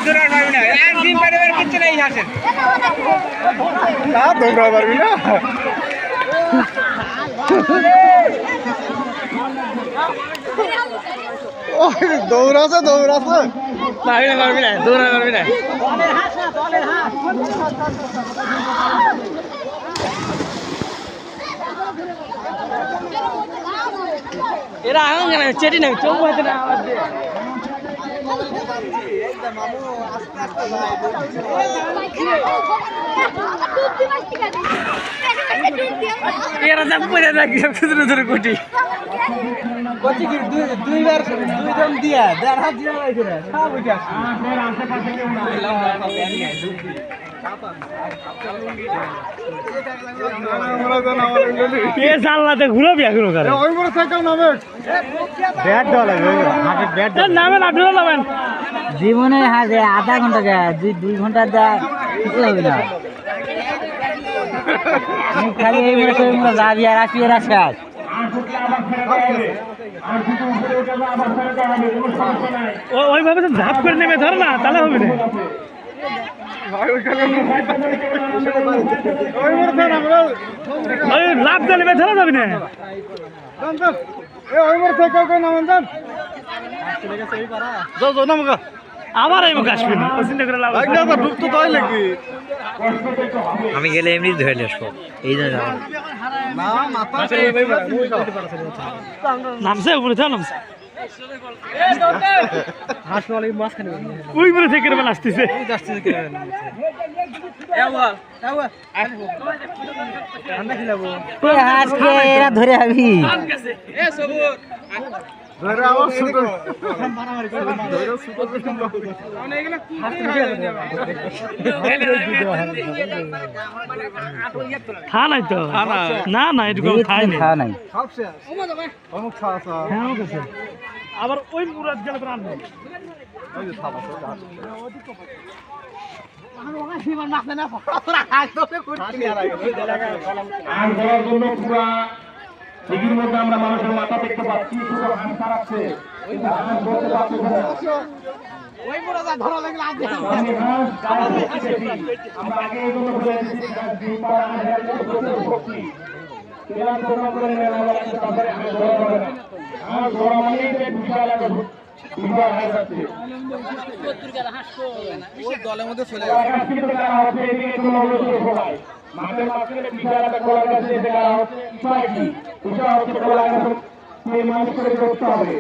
দৌড়াতে পারবি না, একদিন পারে কিচ্ছু নেই হাসেন না দৌড়া পারবি না দৌড়াছে দৌড়াছে পারবি না দৌড়াতে পারবি না এরা আঙান কেন চেটি না চোখ হইতে না আওয়াজ দিয়ে এরা যাব পড়ে রাখি ধরে ধরে কোটি কোটি কি দুইবার দুই দম দিয়া দেড় হাত দিয়া রাখি রে সব উঠে আসে ঘুরাবি এখনো নামেন আপনারা নামেন জীবনে হাজে আধা ঘন্টা যায় 2 ঘন্টা যায় কিছু হবে না খালি এই মনে যাবি আর আসবি আর শেষ ওইভাবে তো ঝাপ করে নেমে ধর না তাহলে হবে না লাভ দিলে ধরা যাবে না আবার এই মুখ আসবি না চিন্তা করে লাভ ঢুকতো তাই নাকি আমি গেলে এমনি ধরে আসবো এই জন্য নামছে উপরে নামছে ওই বলে থেকে আসতেছে এরা ধরে আবি খা নাই তো না না এটুকু খাই নাই আবার ওই মুরাদ গেলে তো আনবে টিভির মধ্যে আমরা মানুষের মাথা দেখতে পাচ্ছি শুধু হাত খারাপছে আমরা আগে এগুলো দলের মধ্যে চলে মাঠের মাঝখানে বিশাল একটা খোলা গেছে সেটা হচ্ছে বিষয় হচ্ছে খোলা গেছে মানুষ করে করতে হবে